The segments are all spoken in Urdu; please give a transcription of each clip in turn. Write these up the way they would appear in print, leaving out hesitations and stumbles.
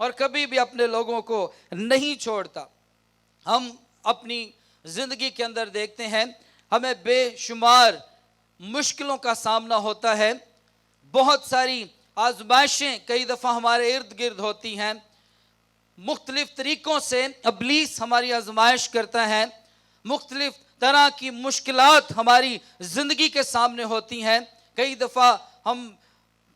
اور کبھی بھی اپنے لوگوں کو نہیں چھوڑتا۔ ہم اپنی زندگی کے اندر دیکھتے ہیں ہمیں بے شمار مشکلوں کا سامنا ہوتا ہے، بہت ساری آزمائشیں کئی دفعہ ہمارے ارد گرد ہوتی ہیں، مختلف طریقوں سے ابلیس ہماری آزمائش کرتا ہے، مختلف طرح کی مشکلات ہماری زندگی کے سامنے ہوتی ہیں۔ کئی دفعہ ہم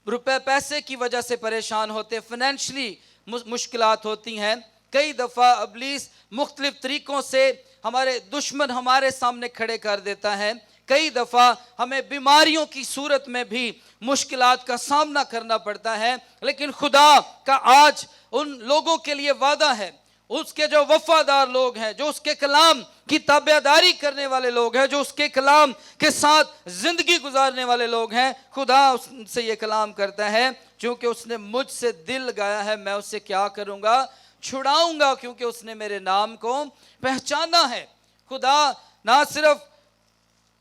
روپے پیسے کی وجہ سے پریشان ہوتے، فائنینشلی مشکلات ہوتی ہیں۔ کئی دفعہ ابلیس مختلف طریقوں سے ہمارے دشمن ہمارے سامنے کھڑے کر دیتا ہے۔ کئی دفعہ ہمیں بیماریوں کی صورت میں بھی مشکلات کا سامنا کرنا پڑتا ہے، لیکن خدا کا آج ان لوگوں کے لیے وعدہ ہے، اس کے جو وفادار لوگ ہیں، جو اس کے کلام کی تابعداری کرنے والے لوگ ہیں، جو اس کے کلام کے ساتھ زندگی گزارنے والے لوگ ہیں، خدا اس سے یہ کلام کرتا ہے، چونکہ اس نے مجھ سے دل لگایا ہے میں اسے کیا کروں گا، چھڑاؤں گا، کیونکہ اس نے میرے نام کو پہچانا ہے۔ خدا نہ صرف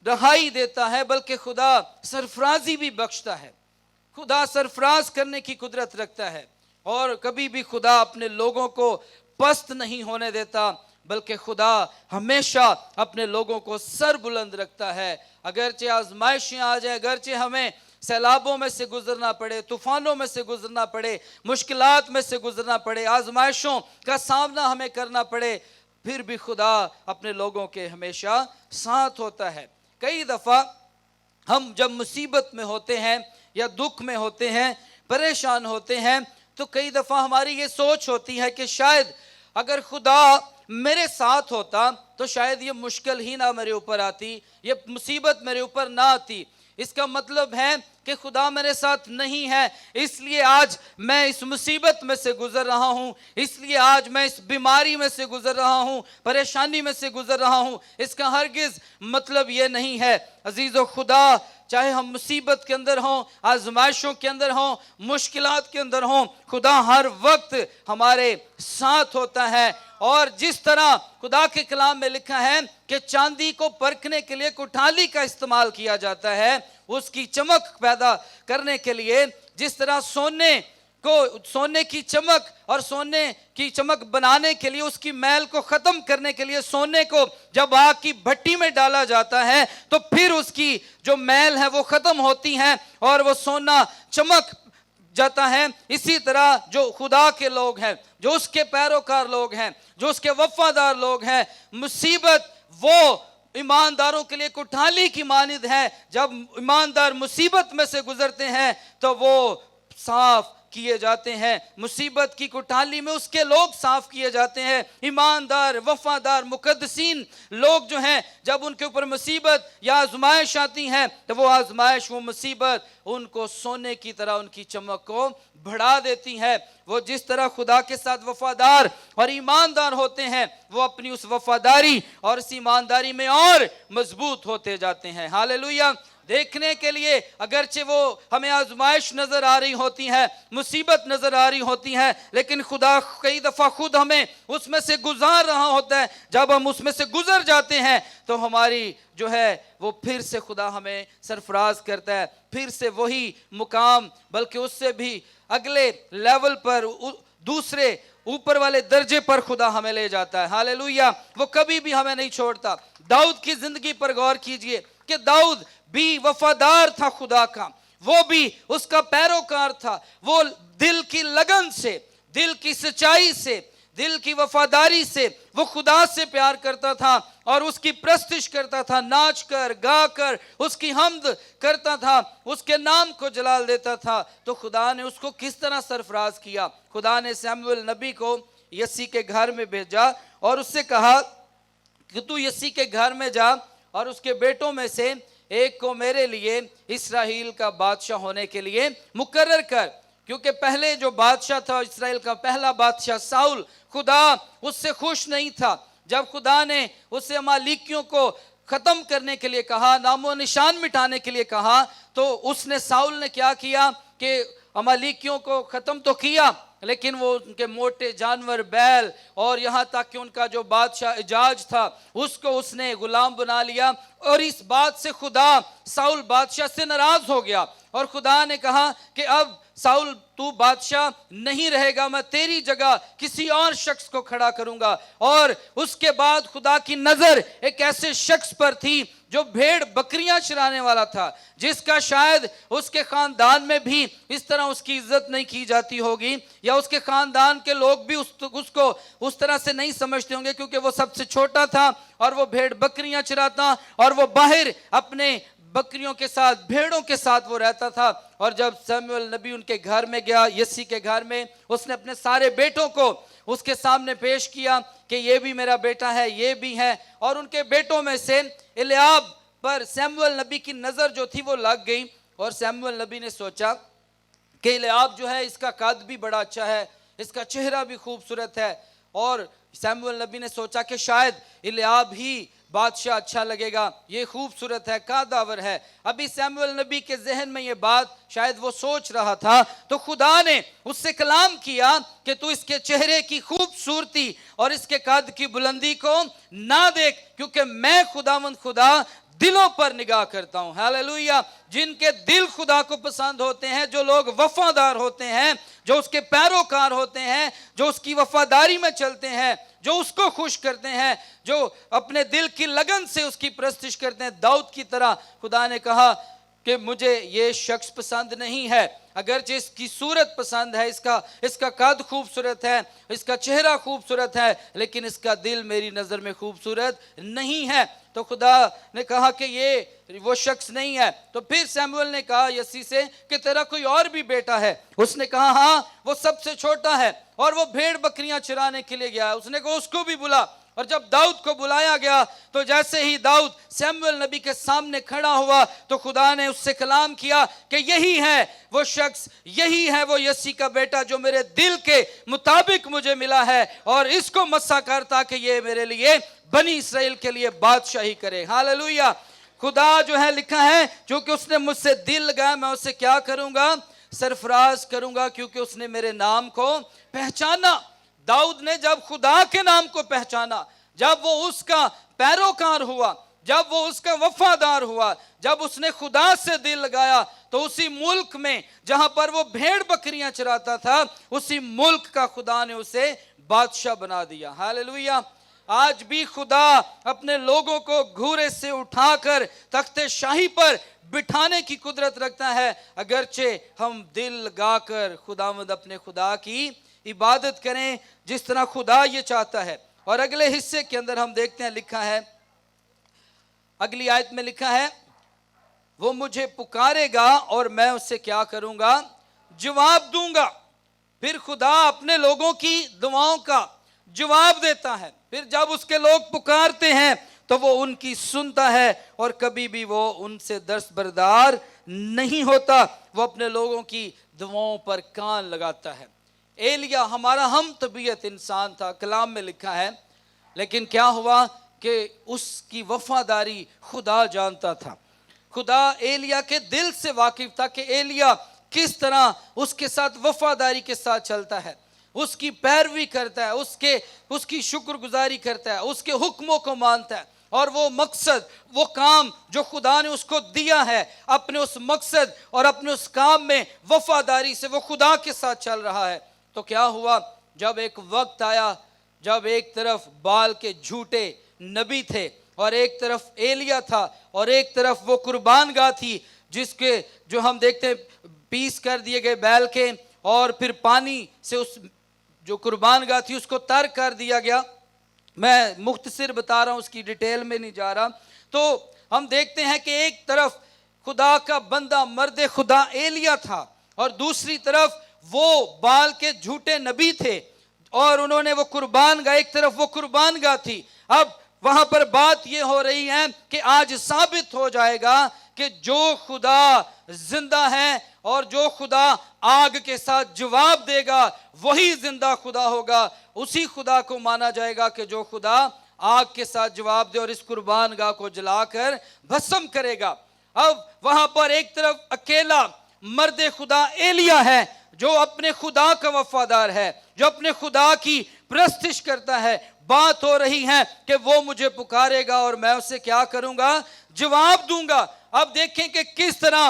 رہائی دیتا ہے بلکہ خدا سرفرازی بھی بخشتا ہے، خدا سرفراز کرنے کی قدرت رکھتا ہے، اور کبھی بھی خدا اپنے لوگوں کو پست نہیں ہونے دیتا، بلکہ خدا ہمیشہ اپنے لوگوں کو سر بلند رکھتا ہے۔ اگرچہ آزمائشیں آ جائیں، اگرچہ ہمیں سیلابوں میں سے گزرنا پڑے، طوفانوں میں سے گزرنا پڑے، مشکلات میں سے گزرنا پڑے، آزمائشوں کا سامنا ہمیں کرنا پڑے، پھر بھی خدا اپنے لوگوں کے ہمیشہ ساتھ ہوتا ہے۔ کئی دفعہ ہم جب مصیبت میں ہوتے ہیں یا دکھ میں ہوتے ہیں، پریشان ہوتے ہیں، تو کئی دفعہ ہماری یہ سوچ ہوتی ہے کہ شاید اگر خدا میرے ساتھ ہوتا تو شاید یہ مشکل ہی نہ میرے اوپر آتی، یہ مصیبت میرے اوپر نہ آتی۔ اس کا مطلب ہے کہ خدا میرے ساتھ نہیں ہے، اس لیے آج میں اس مصیبت میں سے گزر رہا ہوں، اس لیے آج میں اس بیماری میں سے گزر رہا ہوں، پریشانی میں سے گزر رہا ہوں۔ اس کا ہرگز مطلب یہ نہیں ہے۔ عزیزو، خدا چاہے ہم مصیبت کے اندر ہوں، آزمائشوں کے اندر ہوں، مشکلات کے اندر ہوں، خدا ہر وقت ہمارے ساتھ ہوتا ہے۔ اور جس طرح خدا کے کلام میں لکھا ہے کہ چاندی کو پرکھنے کے لیے کٹھالی کا استعمال کیا جاتا ہے، اس کی چمک پیدا کرنے کے لیے، جس طرح سونے کی چمک اور سونے کی چمک بنانے کے لیے، اس کی میل کو ختم کرنے کے لیے سونے کو جب آگ کی بھٹی میں ڈالا جاتا ہے تو پھر اس کی جو میل ہے وہ ختم ہوتی ہے اور وہ سونا چمک جاتا ہے۔ اسی طرح جو خدا کے لوگ ہیں، جو اس کے پیروکار لوگ ہیں، جو اس کے وفادار لوگ ہیں، مصیبت وہ ایمانداروں کے لیے کٹھالی کی مانند ہے۔ جب ایماندار مصیبت میں سے گزرتے ہیں تو وہ صاف کیے جاتے ہیں، مصیبت کی کٹھالی میں اس کے لوگ صاف کیے جاتے ہیں۔ ایماندار، وفادار، مقدسین لوگ جو ہیں، جب ان کے اوپر مصیبت یا آزمائش آتی ہیں تو وہ آزمائش، وہ مصیبت ان کو سونے کی طرح ان کی چمک کو بڑھا دیتی ہے۔ وہ جس طرح خدا کے ساتھ وفادار اور ایماندار ہوتے ہیں، وہ اپنی اس وفاداری اور اس ایمانداری میں اور مضبوط ہوتے جاتے ہیں۔ ہالیلویا۔ دیکھنے کے لیے اگرچہ وہ ہمیں آزمائش نظر آ رہی ہوتی ہے، مصیبت نظر آ رہی ہوتی ہے، لیکن خدا کئی دفعہ خود ہمیں اس میں سے گزار رہا ہوتا ہے۔ جب ہم اس میں سے گزر جاتے ہیں تو ہماری جو ہے وہ پھر سے خدا ہمیں سرفراز کرتا ہے، پھر سے وہی مقام، بلکہ اس سے بھی اگلے لیول پر، دوسرے اوپر والے درجے پر خدا ہمیں لے جاتا ہے۔ ہالیلویا۔ وہ کبھی بھی ہمیں نہیں چھوڑتا۔ داؤد کی زندگی پر غور کیجئے کہ داؤد بھی وفادار تھا خدا کا، وہ بھی اس کا پیروکار تھا، وہ دل کی لگن سے، دل کی سچائی سے، دل کی وفاداری سے وہ خدا سے پیار کرتا تھا اور اس کی پرستش کرتا تھا، ناچ کر، گا کر اس کی حمد کرتا تھا، اس کے نام کو جلال دیتا تھا۔ تو خدا نے اس کو کس طرح سرفراز کیا؟ خدا نے سموئیل نبی کو یسی کے گھر میں بھیجا اور اس سے کہا کہ تو یسی کے گھر میں جا اور اس کے بیٹوں میں سے ایک کو میرے لیے اسرائیل کا بادشاہ ہونے کے لیے مقرر کر، کیونکہ پہلے جو بادشاہ تھا، اسرائیل کا پہلا بادشاہ ساؤل، خدا اس سے خوش نہیں تھا۔ جب خدا نے اس سے امالیکیوں کو ختم کرنے کے لیے کہا، نام و نشان مٹانے کے لیے کہا، تو اس نے ساؤل نے کیا کیا کہ امالیکیوں کو ختم تو کیا، لیکن وہ ان کے موٹے جانور، بیل اور یہاں تک کہ ان کا جو بادشاہ اجاج تھا اس کو اس نے غلام بنا لیا، اور اس بات سے خدا ساؤل بادشاہ سے ناراض ہو گیا اور خدا نے کہا کہ اب ساؤل تو بادشاہ نہیں رہے گا، میں تیری جگہ کسی اور شخص کو کھڑا کروں گا۔ اور اس کے بعد خدا کی نظر ایک ایسے شخص پر تھی جو بھیڑ بکریاں چرانے والا تھا، جس کا شاید اس کے خاندان میں بھی اس طرح اس کی عزت نہیں کی جاتی ہوگی، یا اس کے خاندان کے لوگ بھی اس کو اس طرح سے نہیں سمجھتے ہوں گے، کیونکہ وہ سب سے چھوٹا تھا اور وہ بھیڑ بکریاں چراتا اور وہ باہر اپنے بکریوں کے ساتھ، بھیڑوں کے ساتھ وہ رہتا تھا۔ اور جب سموئیل نبی ان کے گھر میں گیا، یسی کے گھر میں، اس نے اپنے سارے بیٹوں کو اس کے سامنے پیش کیا کہ یہ بھی میرا بیٹا ہے، یہ بھی ہے۔ اور ان کے بیٹوں میں سے الیاب پر سموئیل نبی کی نظر جو تھی وہ لگ گئی، اور سموئیل نبی نے سوچا کہ الیاب جو ہے اس کا قد بھی بڑا اچھا ہے، اس کا چہرہ بھی خوبصورت ہے، اور سموئیل نبی نے سوچا کہ شاید الیاب ہی بادشاہ اچھا لگے گا، یہ خوبصورت ہے، قداور ہے۔ ابھی سموئیل نبی کے ذہن میں یہ بات شاید وہ سوچ رہا تھا، تو خدا نے اس سے کلام کیا کہ تو اس کے چہرے کی خوبصورتی اور اس کے قد کی بلندی کو نہ دیکھ، کیونکہ میں خداوند خدا دلوں پر نگاہ کرتا ہوں۔ ہاللیلویہ! جن کے دل خدا کو پسند ہوتے ہیں، جو لوگ وفادار ہوتے ہیں، جو اس کے پیروکار ہوتے ہیں، جو اس کی وفاداری میں چلتے ہیں، جو اس کو خوش کرتے ہیں، جو اپنے دل کی لگن سے اس کی پرستش کرتے ہیں، داؤد کی طرح خدا نے کہا کہ مجھے یہ شخص پسند نہیں ہے، اگرچہ اس کی صورت پسند ہے، اس کا قد خوبصورت ہے، اس کا چہرہ خوبصورت ہے، لیکن اس کا دل میری نظر میں خوبصورت نہیں ہے۔ تو خدا نے کہا کہ یہ وہ شخص نہیں ہے۔ تو پھر سموئیل نے کہا یسی سے کہ تیرا کوئی اور بھی بیٹا ہے؟ اس نے کہا ہاں، وہ سب سے چھوٹا ہے اور وہ بھیڑ بکریاں چرانے کے لیے گیا ہے۔ اس نے کہا اس کو بھی بلا۔ اور جب داؤد کو بلایا گیا تو جیسے ہی داؤد سموئیل نبی کے سامنے کھڑا ہوا تو خدا نے اس سے کلام کیا کہ یہی ہے وہ شخص، یہی ہے وہ یسی کا بیٹا جو میرے دل کے مطابق مجھے ملا ہے، اور اس کو مسا کر تاکہ یہ میرے لیے بنی اسرائیل کے لیے بادشاہی کرے۔ ہاللیلویہ! خدا جو ہے لکھا ہے چونکہ اس نے مجھ سے دل لگایا، میں اسے کیا کروں گا؟ سرفراز کروں گا، کیونکہ اس نے میرے نام کو پہچانا۔ داؤد نے جب خدا کے نام کو پہچانا، جب وہ اس کا پیروکار ہوا، جب وہ اس کا وفادار ہوا، جب اس نے خدا سے دل لگایا، تو اسی ملک میں جہاں پر وہ بھیڑ بکریاں چراتا تھا، اسی ملک کا خدا نے اسے بادشاہ بنا دیا۔ ہاللیلویہ! آج بھی خدا اپنے لوگوں کو گھورے سے اٹھا کر تخت شاہی پر بٹھانے کی قدرت رکھتا ہے، اگرچہ ہم دل لگا کر خداوند اپنے خدا کی عبادت کریں جس طرح خدا یہ چاہتا ہے۔ اور اگلے حصے کے اندر ہم دیکھتے ہیں، لکھا ہے، اگلی آیت میں لکھا ہے، وہ مجھے پکارے گا اور میں اس سے کیا کروں گا؟ جواب دوں گا۔ پھر خدا اپنے لوگوں کی دعاؤں کا جواب دیتا ہے۔ پھر جب اس کے لوگ پکارتے ہیں تو وہ ان کی سنتا ہے، اور کبھی بھی وہ ان سے دستبردار نہیں ہوتا، وہ اپنے لوگوں کی دعاؤں پر کان لگاتا ہے۔ ایلیا ہمارا ہم طبیعت انسان تھا، کلام میں لکھا ہے، لیکن کیا ہوا کہ اس کی وفاداری خدا جانتا تھا۔ خدا ایلیا کے دل سے واقف تھا کہ ایلیا کس طرح اس کے ساتھ وفاداری کے ساتھ چلتا ہے، اس کی پیروی کرتا ہے، اس کی شکر گزاری کرتا ہے، اس کے حکموں کو مانتا ہے، اور وہ مقصد، وہ کام جو خدا نے اس کو دیا ہے، اپنے اس مقصد اور اپنے اس کام میں وفاداری سے وہ خدا کے ساتھ چل رہا ہے۔ تو کیا ہوا؟ جب ایک وقت آیا جب ایک طرف بال کے جھوٹے نبی تھے، اور ایک طرف ایلیا تھا، اور ایک طرف وہ قربان گاہ تھی جس کے جو ہم دیکھتے ہیں پیس کر دیے گئے بیل کے، اور پھر پانی سے اس جو قربان گاہ تھی اس کو تر کر دیا گیا۔ میں مختصر بتا رہا ہوں، اس کی ڈیٹیل میں نہیں جا رہا۔ تو ہم دیکھتے ہیں کہ ایک طرف خدا کا بندہ مرد خدا ایلیا تھا، اور دوسری طرف وہ بال کے جھوٹے نبی تھے، اور انہوں نے وہ قربان گاہ، ایک طرف وہ قربان گاہ تھی۔ اب وہاں پر بات یہ ہو رہی ہے کہ آج ثابت ہو جائے گا کہ جو خدا زندہ ہے اور جو خدا آگ کے ساتھ جواب دے گا وہی زندہ خدا ہوگا۔ اسی خدا کو مانا جائے گا کہ جو خدا آگ کے ساتھ جواب دے اور اس قربان گاہ کو جلا کر بھسم کرے گا۔ اب وہاں پر ایک طرف اکیلا مرد خدا ایلیا ہے جو اپنے خدا کا وفادار ہے، جو اپنے خدا کی پرستش کرتا ہے۔ بات ہو رہی ہے کہ وہ مجھے پکارے گا اور میں اسے کیا کروں گا؟ جواب دوں گا۔ اب دیکھیں کہ کس طرح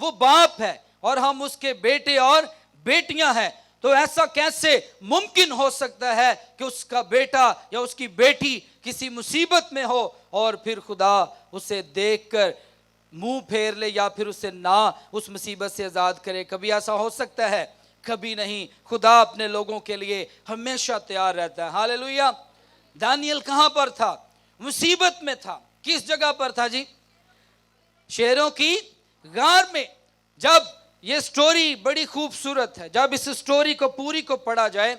وہ باپ ہے اور ہم اس کے بیٹے اور بیٹیاں ہیں، تو ایسا کیسے ممکن ہو سکتا ہے کہ اس کا بیٹا یا اس کی بیٹی کسی مصیبت میں ہو اور پھر خدا اسے دیکھ کر منہ پھیر لے یا پھر اسے نہ اس مصیبت سے آزاد کرے؟ کبھی ایسا ہو سکتا ہے؟ کبھی نہیں۔ خدا اپنے لوگوں کے لیے ہمیشہ تیار رہتا ہے۔ ہاللیلویہ۔ دانیل کہاں پر تھا؟ مصیبت میں تھا۔ کس جگہ پر تھا جی؟ شیروں کی غار میں۔ جب یہ سٹوری بڑی خوبصورت ہے، جب اس سٹوری کو پوری کو پڑھا جائے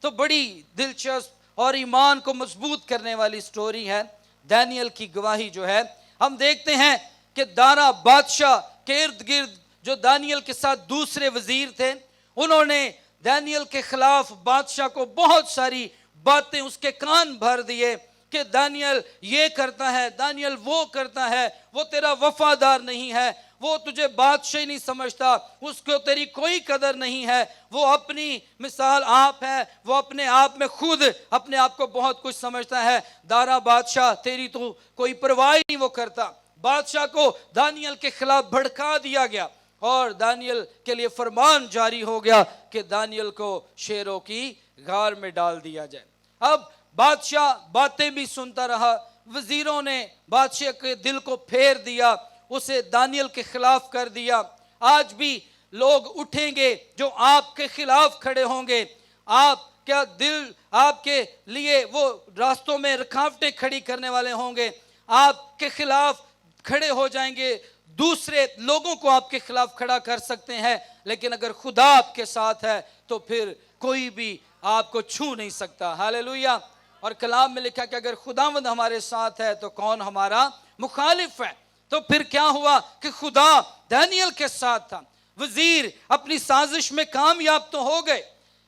تو بڑی دلچسپ اور ایمان کو مضبوط کرنے والی سٹوری ہے۔ دانیل کی گواہی جو ہے، ہم دیکھتے ہیں کہ دارا بادشاہ کے ارد گرد جو دانیل کے ساتھ دوسرے وزیر تھے، انہوں نے دانیل کے خلاف بادشاہ کو بہت ساری باتیں اس کے کان بھر دیے کہ دانیل یہ کرتا ہے، دانیل وہ کرتا ہے، وہ تیرا وفادار نہیں ہے، وہ تجھے بادشاہ نہیں سمجھتا، اس کو تیری کوئی قدر نہیں ہے، وہ اپنی مثال آپ ہے، وہ اپنے آپ میں خود اپنے آپ کو بہت کچھ سمجھتا ہے۔ دارا بادشاہ تیری تو کوئی پرواہ نہیں وہ کرتا۔ بادشاہ کو دانیل کے خلاف بھڑکا دیا گیا اور دانیل کے لیے فرمان جاری ہو گیا کہ دانیل کو شیروں کی غار میں ڈال دیا جائے۔ اب بادشاہ باتیں بھی سنتا رہا، وزیروں نے بادشاہ کے دل کو پھیر دیا، اسے دانیل کے خلاف کر دیا۔ آج بھی لوگ اٹھیں گے جو آپ کے خلاف کھڑے ہوں گے، آپ کیا دل آپ کے لیے وہ راستوں میں رکاوٹیں کھڑی کرنے والے ہوں گے، آپ کے خلاف کھڑے ہو جائیں گے، دوسرے لوگوں کو آپ کے خلاف کھڑا کر سکتے ہیں، لیکن اگر خدا آپ کے ساتھ ہے تو پھر کوئی بھی آپ کو چھو نہیں سکتا۔ ہاللیلویہ۔ اور کلام میں لکھا کہ اگر خداوند ہمارے ساتھ ہے تو کون ہمارا مخالف ہے؟ تو پھر کیا ہوا کہ خدا دانیل کے ساتھ تھا۔ وزیر اپنی سازش میں کامیاب تو ہو گئے،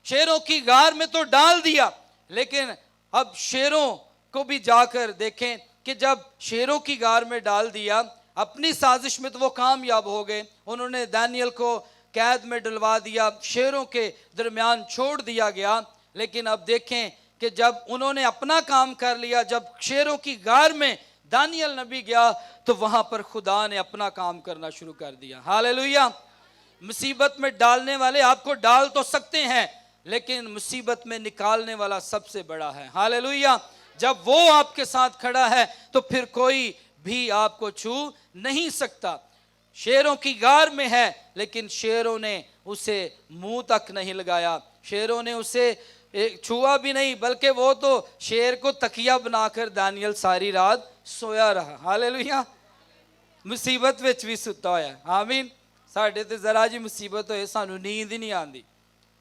شیروں کی غار میں تو ڈال دیا، لیکن اب شیروں کو بھی جا کر دیکھیں کہ جب شیروں کی غار میں ڈال دیا، اپنی سازش میں تو وہ کامیاب ہو گئے، انہوں نے دانیل کو قید میں ڈلوا دیا، شیروں کے درمیان چھوڑ دیا گیا، لیکن اب دیکھیں کہ جب انہوں نے اپنا کام کر لیا، جب شیروں کی غار میں دانیل نبی گیا تو وہاں پر خدا نے اپنا کام کرنا شروع کر دیا۔ ہاللیلویہ۔ مصیبت میں ڈالنے والے آپ کو ڈال تو سکتے ہیں، لیکن مصیبت میں نکالنے والا سب سے بڑا ہے۔ ہاللیلویہ۔ جب وہ آپ کے ساتھ کھڑا ہے تو پھر کوئی بھی آپ کو چھو نہیں سکتا۔ شیروں کی غار میں ہے، لیکن شیروں نے اسے منہ تک نہیں لگایا، شیروں نے اسے چھوا بھی نہیں، بلکہ وہ تو شیر کو تکیہ بنا کر دانیل ساری رات سویا رہا۔ ہاللیلویہ۔ مصیبت وچ بھی ستا ہویا۔ آمین۔ ساڈے تے ذرا جی مصیبت ہوئے سانو نیند ہی نہیں آندی،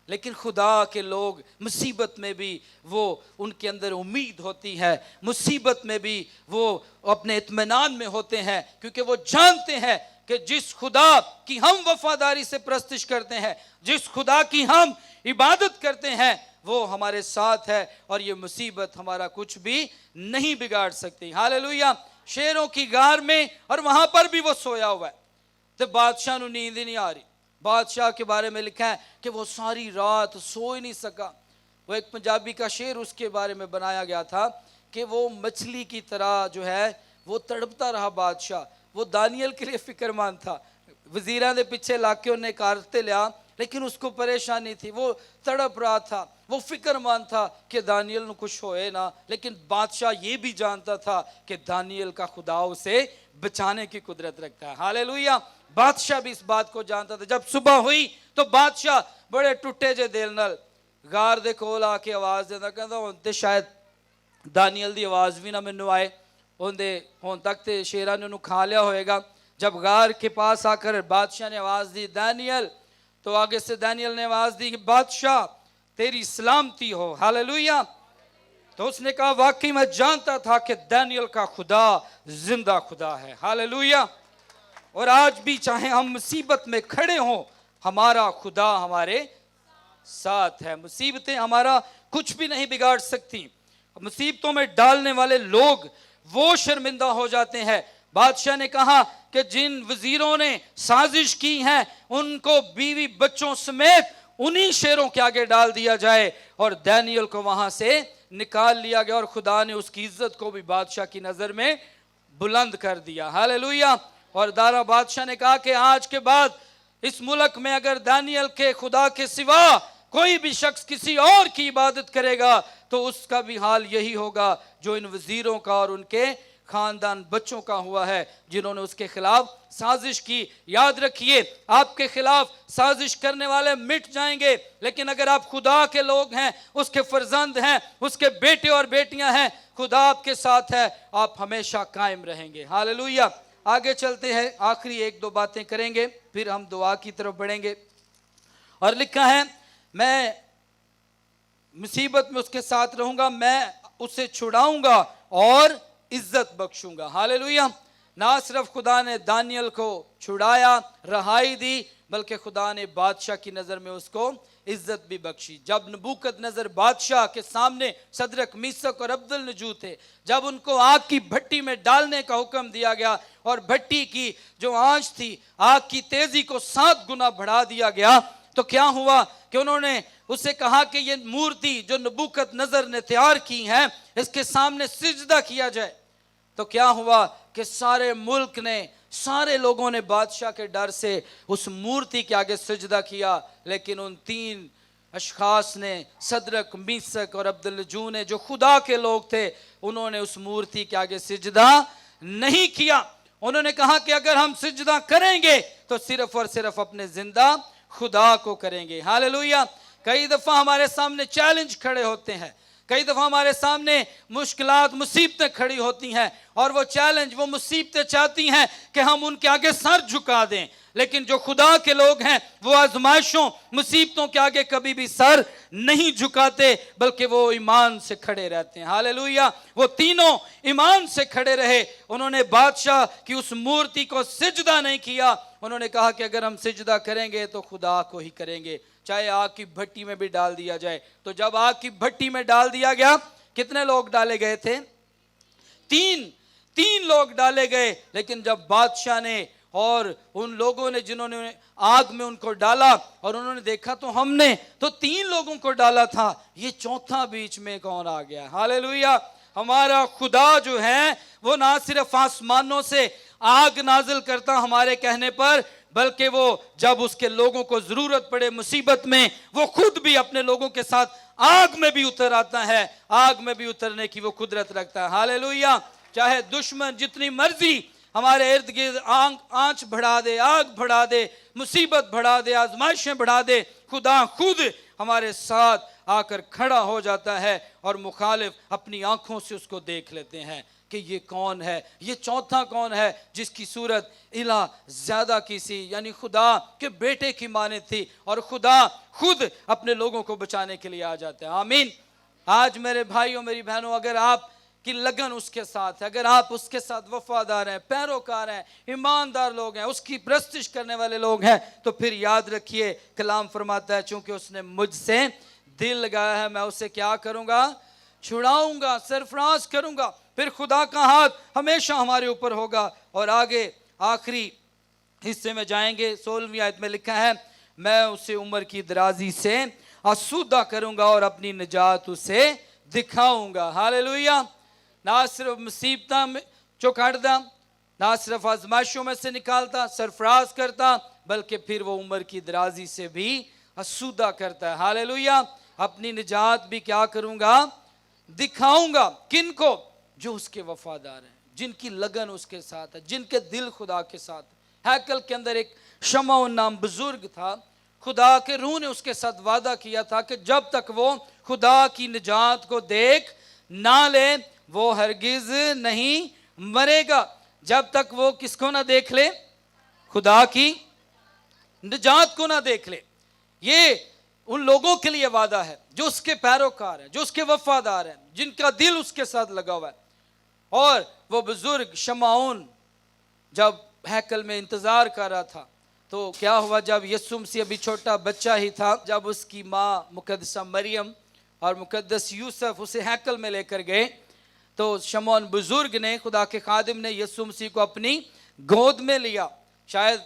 لیکن خدا کے لوگ مصیبت میں بھی وہ ان کے اندر امید ہوتی ہے، مصیبت میں بھی وہ اپنے اطمینان میں ہوتے ہیں، کیونکہ وہ جانتے ہیں کہ جس خدا کی ہم وفاداری سے پرستش کرتے ہیں، جس خدا کی ہم عبادت کرتے ہیں، وہ ہمارے ساتھ ہے اور یہ مصیبت ہمارا کچھ بھی نہیں بگاڑ سکتی۔ ہاللیلویہ۔ شیروں کی غار میں اور وہاں پر بھی وہ سویا ہوا ہے، تو بادشاہ نو نیند ہی نہیں آ رہی۔ بادشاہ کے بارے میں لکھا ہے کہ وہ ساری رات سو ہی نہیں سکا۔ وہ ایک پنجابی کا شعر اس کے بارے میں بنایا گیا تھا کہ وہ مچھلی کی طرح جو ہے وہ تڑپتا رہا بادشاہ۔ وہ دانیل کے لیے فکر مند تھا، وزیراں دے پیچھے لا کے انہیں کارتے لیا، لیکن اس کو پریشانی تھی، وہ تڑپ رہا تھا، وہ فکر مند تھا کہ دانیل نو کچھ ہوئے نہ، لیکن بادشاہ یہ بھی جانتا تھا کہ دانیل کا خدا اسے بچانے کی قدرت رکھتا ہے۔ ہاللیلویہ۔ بادشاہ بھی اس بات کو جانتا تھا۔ جب صبح ہوئی تو بادشاہ بڑے ٹوٹے جے دل نال غار دے کول آ کے آواز دینا، کہندا ہن تے شاید دانیل دی آواز بھی نہ مینوں آئے، ہن تک تے شیراں نے انہوں کھا لیا ہوئے گا۔ جب غار کے پاس آ کر بادشاہ نے آواز دی دانیل، تو آگے سے دانیل نے آواز دی کہ بادشاہ تیری سلامتی ہو۔ ہاللیلویہ۔ تو اس نے کہا واقعی میں جانتا تھا کہ دانیل کا خدا زندہ خدا ہے۔ ہاللیلویہ۔ اور آج بھی چاہے ہم مصیبت میں کھڑے ہوں، ہمارا خدا ہمارے ساتھ ہے، مصیبتیں ہمارا کچھ بھی نہیں بگاڑ سکتی۔ مصیبتوں میں ڈالنے والے لوگ وہ شرمندہ ہو جاتے ہیں۔ بادشاہ نے کہا کہ جن وزیروں نے سازش کی ہے ان کو بیوی بچوں سمیت انہی شیروں کے آگے ڈال دیا جائے، اور دانیل کو وہاں سے نکال لیا گیا، اور خدا نے اس کی عزت کو بھی بادشاہ کی نظر میں بلند کر دیا۔ ہاللیلویہ۔ اور دارا بادشاہ نے کہا کہ آج کے بعد اس ملک میں اگر دانیل کے خدا کے سوا کوئی بھی شخص کسی اور کی عبادت کرے گا تو اس کا بھی حال یہی ہوگا جو ان وزیروں کا اور ان کے خاندان بچوں کا ہوا ہے جنہوں نے اس کے خلاف سازش کی. یاد رکھیے آپ کے خلاف سازش کرنے والے مٹ جائیں گے، لیکن اگر آپ خدا کے لوگ ہیں، اس کے فرزند ہیں، اس کے بیٹے اور بیٹیاں ہیں، خدا آپ کے ساتھ ہے، آپ ہمیشہ قائم رہیں گے. ہاللویہ. آگے چلتے ہیں، آخری ایک دو باتیں کریں گے پھر ہم دعا کی طرف بڑھیں گے. اور لکھا ہے میں مصیبت میں اس کے ساتھ رہوں گا، میں اسے چھڑاؤں گا اور عزت بخشوں گا. ہاللویہ. نہ صرف خدا نے دانیل کو چھڑایا، رہائی دی، بلکہ خدا نے بادشاہ کی نظر میں اس کو عزت بھی بخشی. جب نبوکد نظر بادشاہ کے سامنے صدرک میثق اور عبدالنجو تھے، جب ان کو آگ کی بھٹی میں ڈالنے کا حکم دیا گیا اور بھٹی کی جو آنچ تھی آگ کی تیزی کو 7 گنا بڑھا دیا گیا، تو کیا ہوا کہ انہوں نے اسے کہا کہ یہ مورتی جو نبوکد نظر نے تیار کی ہیں اس کے سامنے سجدہ کیا جائے. تو کیا ہوا کہ سارے ملک نے، سارے لوگوں نے بادشاہ کے ڈر سے اس مورتی کے آگے سجدہ کیا، لیکن ان 3 اشخاص نے، صدرک میثق اور عبدالنجو نے، جو خدا کے لوگ تھے، انہوں نے اس مورتی کے آگے سجدہ نہیں کیا. انہوں نے کہا کہ اگر ہم سجدہ کریں گے تو صرف اور صرف اپنے زندہ خدا کو کریں گے. ہاللویہ. کئی دفعہ ہمارے سامنے چیلنج کھڑے ہوتے ہیں، کئی دفعہ ہمارے سامنے مشکلات، مصیبتیں کھڑی ہوتی ہیں، اور وہ چیلنج، وہ مصیبتیں چاہتی ہیں کہ ہم ان کے آگے سر جھکا دیں. لیکن جو خدا کے لوگ ہیں وہ آزمائشوں، مصیبتوں کے آگے کبھی بھی سر نہیں جھکاتے، بلکہ وہ ایمان سے کھڑے رہتے ہیں. ہاللویہ. وہ تینوں ایمان سے کھڑے رہے. انہوں نے بادشاہ کی اس مورتی کو سجدہ نہیں کیا. انہوں نے کہا کہ اگر ہم سجدہ کریں گے تو خدا کو ہی کریں گے، چاہے آگ کی بھٹی میں بھی ڈال دیا جائے. تو جب آگ کی بھٹی میں ڈال دیا گیا، کتنے لوگ ڈالے گئے تھے؟ 3 لوگ ڈالے گئے. لیکن جب بادشاہ نے اور ان لوگوں نے جنہوں نے آگ میں ان کو ڈالا اور انہوں نے دیکھا تو ہم نے تو 3 لوگوں کو ڈالا تھا، یہ چوتھا بیچ میں کون آ گیا؟ ہاللویہ. ہمارا خدا جو ہے وہ نہ صرف آسمانوں سے آگ نازل کرتا ہمارے کہنے پر، بلکہ وہ جب اس کے لوگوں کو ضرورت پڑے مصیبت میں، وہ خود بھی اپنے لوگوں کے ساتھ آگ میں بھی اتر آتا ہے. آگ میں بھی اترنے کی وہ قدرت رکھتا ہے. ہاللویہ. چاہے دشمن جتنی مرضی ہمارے ارد گرد آنچ بڑھا دے، آگ بڑھا دے، مصیبت بڑھا دے، آزمائشیں بڑھا دے، خدا خود ہمارے ساتھ آ کر کھڑا ہو جاتا ہے، اور مخالف اپنی آنکھوں سے اس کو دیکھ لیتے ہیں کہ یہ کون ہے، یہ چوتھا کون ہے جس کی صورت الہ زیادہ کی سی، یعنی خدا کے بیٹے کی مانند تھی، اور خدا خود اپنے لوگوں کو بچانے کے لیے آ جاتے ہیں. آمین. آج میرے بھائیوں، میری بہنوں، اگر آپ کی لگن اس کے ساتھ ہے، اگر آپ اس کے ساتھ وفادار ہیں، پیروکار ہیں، ایماندار لوگ ہیں، اس کی پرستش کرنے والے لوگ ہیں، تو پھر یاد رکھیے کلام فرماتا ہے چونکہ اس نے مجھ سے دل لگایا ہے، میں اسے کیا کروں گا؟ چھڑاؤں گا، سرفراز کروں گا. پھر خدا کا ہاتھ ہمیشہ ہمارے اوپر ہوگا. اور آگے آخری حصے میں جائیں گے. 16ویں آیت میں لکھا ہے میں اسے عمر کی درازی سے آسودہ کروں گا اور اپنی نجات اسے دکھاؤں گا. ہاللویہ. نہ صرف مصیبتاں میں چکھڑتا، نہ صرف آزمائشوں میں سے نکالتا، سرفراز کرتا، بلکہ پھر وہ عمر کی درازی سے بھی آسودہ کرتا ہے. ہاللویہ. اپنی نجات بھی کیا کروں گا؟ دکھاؤں گا. کن کو؟ جو اس کے وفادار ہیں، جن کی لگن اس کے ساتھ ہے، جن کے دل خدا کے ساتھ ہے. ہیکل کے اندر ایک شمعون نام بزرگ تھا. خدا کے روح نے اس کے ساتھ وعدہ کیا تھا کہ جب تک وہ خدا کی نجات کو دیکھ نہ لے وہ ہرگز نہیں مرے گا. جب تک وہ کس کو نہ دیکھ لے؟ خدا کی نجات کو نہ دیکھ لے. یہ ان لوگوں کے لیے وعدہ ہے جو اس کے پیروکار ہیں، جو اس کے وفادار ہیں، جن کا دل اس کے ساتھ لگا ہوا ہے. اور وہ بزرگ شمعون جب ہیکل میں انتظار کر رہا تھا تو کیا ہوا؟ جب یسوع مسیح ابھی چھوٹا بچہ ہی تھا، جب اس کی ماں مقدسہ مریم اور مقدس یوسف اسے ہیکل میں لے کر گئے تو شمعون بزرگ نے، خدا کے خادم نے یسوع مسیح کو اپنی گود میں لیا. شاید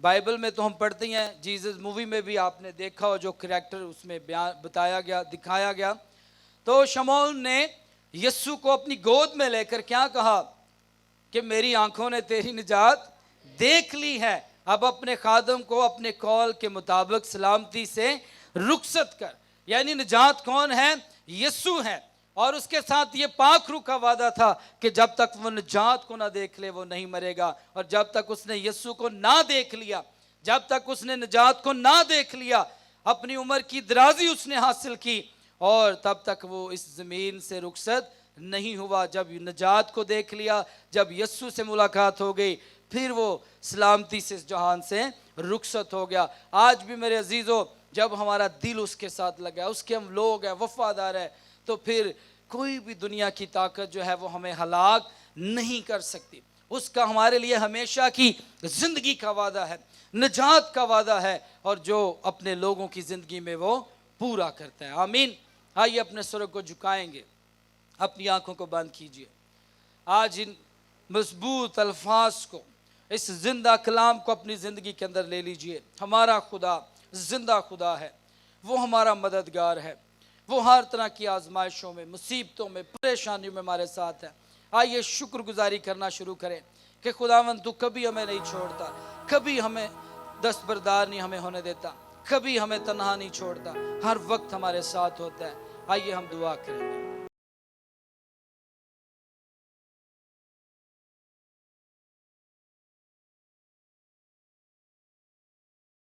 بائبل میں تو ہم پڑھتے ہیں، جیزس مووی میں بھی آپ نے دیکھا ہو جو کریکٹر اس میں بتایا گیا، دکھایا گیا. تو شمعون نے یسوع کو اپنی گود میں لے کر کیا کہا کہ میری آنکھوں نے تیری نجات دیکھ لی ہے، اب اپنے خادم کو اپنے قول کے مطابق سلامتی سے رخصت کر. یعنی نجات کون ہے؟ یسوع ہے. اور اس کے ساتھ یہ پاک روح کا وعدہ تھا کہ جب تک وہ نجات کو نہ دیکھ لے وہ نہیں مرے گا. اور جب تک اس نے یسوع کو نہ دیکھ لیا، جب تک اس نے نجات کو نہ دیکھ لیا، اپنی عمر کی درازی اس نے حاصل کی، اور تب تک وہ اس زمین سے رخصت نہیں ہوا. جب نجات کو دیکھ لیا، جب یسوع سے ملاقات ہو گئی، پھر وہ سلامتی سے اس جہان سے رخصت ہو گیا. آج بھی میرے عزیزو، جب ہمارا دل اس کے ساتھ لگا ہے، اس کے ہم لوگ ہیں، وفادار ہیں، تو پھر کوئی بھی دنیا کی طاقت جو ہے وہ ہمیں ہلاک نہیں کر سکتی. اس کا ہمارے لیے ہمیشہ کی زندگی کا وعدہ ہے، نجات کا وعدہ ہے، اور جو اپنے لوگوں کی زندگی میں وہ پورا کرتا ہے. آمین. آئیے اپنے سروں کو جھکائیں گے، اپنی آنکھوں کو بند کیجئے. آج ان مضبوط الفاظ کو، اس زندہ کلام کو اپنی زندگی کے اندر لے لیجئے. ہمارا خدا زندہ خدا ہے، وہ ہمارا مددگار ہے، وہ ہر طرح کی آزمائشوں میں، مصیبتوں میں، پریشانیوں میں ہمارے ساتھ ہے. آئیے شکر گزاری کرنا شروع کریں کہ خداوند تو کبھی ہمیں نہیں چھوڑتا، کبھی ہمیں دستبردار نہیں ہمیں ہونے دیتا، کبھی ہمیں تنہا نہیں چھوڑتا، ہر وقت ہمارے ساتھ ہوتا ہے. آئیے ہم دعا کریں گے.